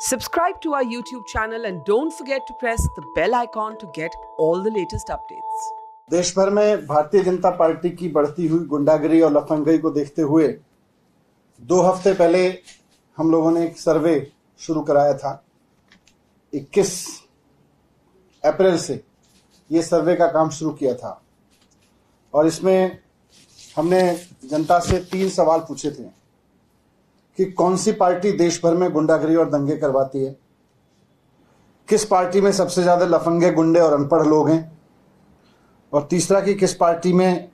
Subscribe to our YouTube channel and don't forget to press the bell icon to get all the latest updates. देश भर में Bharatiya Janata party की बढ़ती हुई गुंडागिरी और लफंगई को देखते हुए 2 हफ्ते पहले हम लोगों ने एक सर्वे शुरू कराया था। 21 अप्रैल से ये सर्वे का काम शुरू किया था और इसमें हमने जनता से 3 सवाल पूछे थे कि कौन सी पार्टी देश भर में गुंडागिरी और दंगे करवाती है, किस पार्टी में सबसे ज्यादा लफंगे, गुंडे और अनपढ़ लोग हैं, और तीसरा कि किस पार्टी में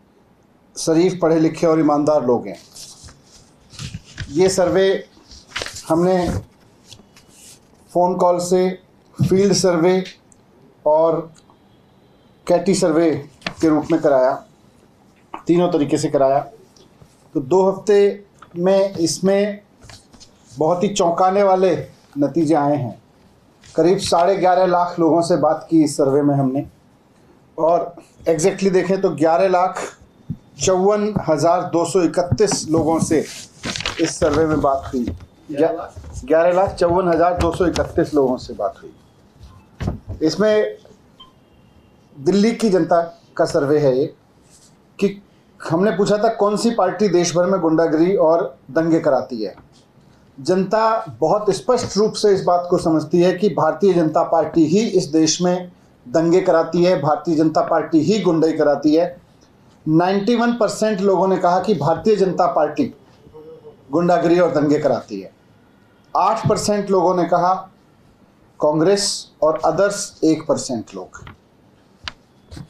शरीफ, पढ़े लिखे और ईमानदार लोग हैं। ये सर्वे हमने फ़ोन कॉल से, फील्ड सर्वे और कैटी सर्वे के रूप में कराया, तीनों तरीके से कराया। तो 2 हफ्ते में इसमें बहुत ही चौंकाने वाले नतीजे आए हैं। करीब 11.5 लाख लोगों से बात की इस सर्वे में हमने, और एग्जैक्टली देखें तो 11,54,231 लोगों से इस सर्वे में बात हुई। 11,54,231 लोगों से बात हुई। इसमें दिल्ली की जनता का सर्वे है ये, कि हमने पूछा था कौन सी पार्टी देश भर में गुंडागिरी और दंगे कराती है। जनता बहुत स्पष्ट रूप से इस बात को समझती है कि भारतीय जनता पार्टी ही इस देश में दंगे कराती है, भारतीय जनता पार्टी ही गुंडाई कराती है। 91% लोगों ने कहा कि भारतीय जनता पार्टी गुंडागिरी और दंगे कराती है। 8% लोगों ने कहा कांग्रेस, और अदर्स 1% लोग।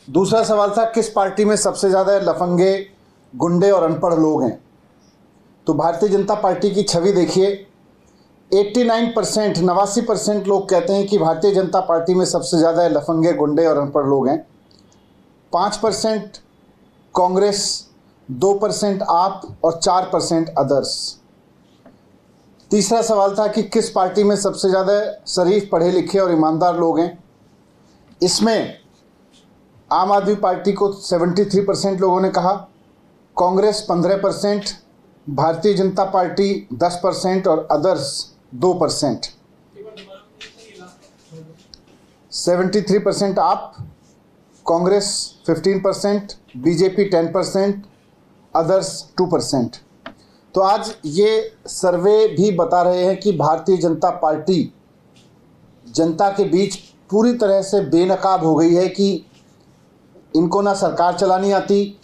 दूसरा सवाल था किस पार्टी में सबसे ज़्यादा लफंगे, गुंडे और अनपढ़ लोग हैं। तो भारतीय जनता पार्टी की छवि देखिए, 89% लोग कहते हैं कि भारतीय जनता पार्टी में सबसे ज़्यादा लफंगे, गुंडे और अनपढ़ लोग हैं। 5% कांग्रेस, 2% आप और 4% अदर्स। तीसरा सवाल था कि किस पार्टी में सबसे ज़्यादा शरीफ, पढ़े लिखे और ईमानदार लोग हैं। इसमें आम आदमी पार्टी को 73% लोगों ने कहा, कांग्रेस 15%, भारतीय जनता पार्टी 10% और अदर्स 2%। 73% आप, कांग्रेस 15%, बीजेपी 10%, अदर्स 2%। तो आज ये सर्वे भी बता रहे हैं कि भारतीय जनता पार्टी जनता के बीच पूरी तरह से बेनकाब हो गई है, कि इनको ना सरकार चलानी आती,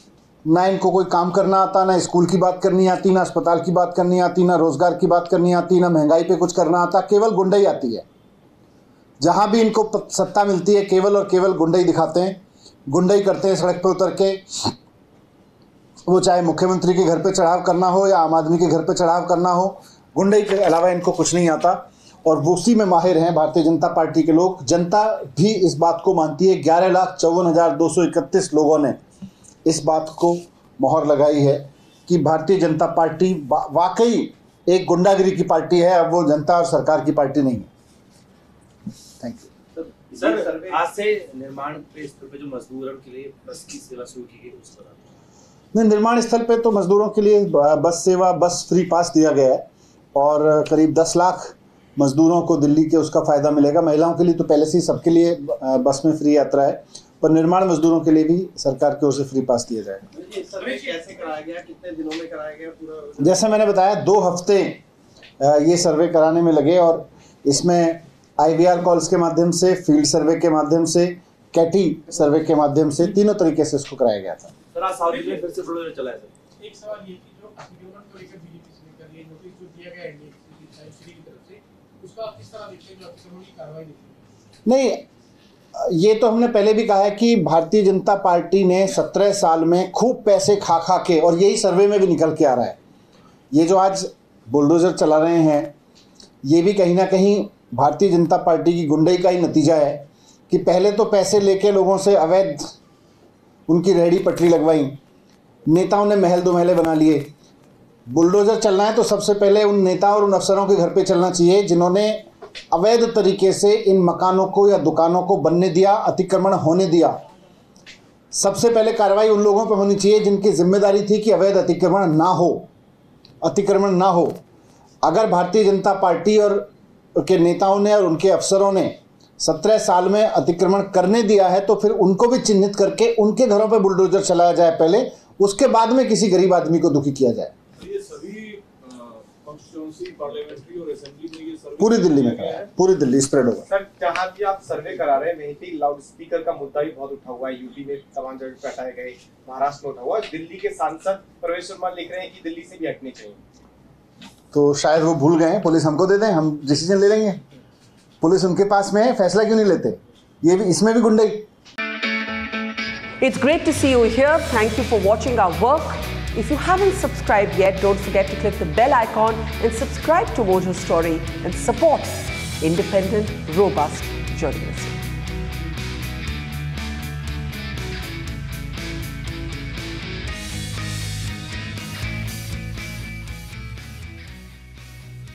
ना इनको कोई काम करना आता, ना स्कूल की बात करनी आती, ना अस्पताल की बात करनी आती, ना रोज़गार की बात करनी आती, ना महंगाई पे कुछ करना आता, केवल गुंडाई आती है। जहाँ भी इनको सत्ता मिलती है केवल और केवल गुंडाई दिखाते हैं, गुंडाई करते हैं। सड़क पे उतर के, वो चाहे मुख्यमंत्री के घर पे चढ़ाव करना हो या आम आदमी के घर पे चढ़ाव करना हो, गुंडाई के अलावा इनको कुछ नहीं आता, और वो उसी में माहिर हैं भारतीय जनता पार्टी के लोग। जनता भी इस बात को मानती है। 11,54,231 लोगों ने इस बात को मोहर लगाई है कि भारतीय जनता पार्टी वाकई एक गुंडागिरी की पार्टी है, अब वो जनता और सरकार की पार्टी नहीं है। Thank you sir. आज से निर्माण पे स्थल पे जो मजदूरों के लिए बस की सेवा शुरू की गई, उस पर नहीं, निर्माण स्थल पे तो मजदूरों के लिए बस सेवा, बस फ्री पास दिया गया है, और करीब 10 लाख मजदूरों को दिल्ली के उसका फ़ायदा मिलेगा। महिलाओं के लिए तो पहले से ही सबके लिए बस में फ्री यात्रा है, पर निर्माण मजदूरों के लिए भी सरकार की ओर से फ्री पास दिया जाएगा। सर्वे कैसे कराया गया, कितने दिनों में कराया गया पूरा? जैसे मैंने बताया, 2 हफ्ते ये सर्वे कराने में लगे, और इसमें IVR कॉल्स के माध्यम से, फील्ड सर्वे के माध्यम से, कैटी सर्वे के माध्यम से, तीनों तरीके से इसको कराया गया था। सर, आज साउथ में फिर से बुलडोजर चला है। सर, एक सवाल ये कि जो आंदोलन को लेकर बीजेपी से लेकर ये नोटिस जो दिया गया है एनडीए की तरफ से, उसका किस तरह देखते हैं, जो अफसरों की कार्रवाई नहीं, ये तो हमने पहले भी कहा है कि भारतीय जनता पार्टी ने 17 साल में खूब पैसे खा खा के, और यही सर्वे में भी निकल के आ रहा है, ये जो आज बुलडोजर चला रहे हैं, ये भी कहीं ना कहीं भारतीय जनता पार्टी की गुंडाई का ही नतीजा है। कि पहले तो पैसे लेके लोगों से अवैध उनकी रेहड़ी पटरी लगवाई, नेताओं ने महल 2 महले बना लिए। बुलडोजर चलना है तो सबसे पहले उन नेताओं और उन अफसरों के घर पे चलना चाहिए जिन्होंने अवैध तरीके से इन मकानों को या दुकानों को बनने दिया, अतिक्रमण होने दिया। सबसे पहले कार्रवाई उन लोगों पर होनी चाहिए जिनकी जिम्मेदारी थी कि अवैध अतिक्रमण ना हो। अगर भारतीय जनता पार्टी और के नेताओं ने और उनके अफसरों ने 17 साल में अतिक्रमण करने दिया है, तो फिर उनको भी चिन्हित करके उनके घरों पे बुलडोजर चलाया जाए पहले, उसके बाद में किसी गरीब आदमी को दुखी किया जाए। ये सभी कॉन्स्टिट्यूंसी, पार्लियामेंट्री और असेंबली में ये सर्वे पूरी दिल्ली में करा है, पूरी दिल्ली स्प्रेड होगा। सर, जहाँ भी आप सर्वे करा रहे हैं वहीं पे लाउड स्पीकर का मुद्दा भी बहुत उठा हुआ है। यूपी में तमाम जगह पे हटाए गए, महाराष्ट्र में उठा हुआ है। दिल्ली के सांसद प्रवेश शर्मा लिख रहे हैं कि दिल्ली से भी हटने चाहिए। तो शायद वो भूल गए, पुलिस हमको दे दें, हम डिसीजन ले लेंगे। पुलिस उनके पास में है, फैसला क्यों नहीं लेते? ये भी, इसमें भी गुंडे। It's great to see you here. Thank you for watching our work. If you haven't subscribed yet, don't forget to click the bell icon and subscribe to Mojo Story and support independent, robust journalism.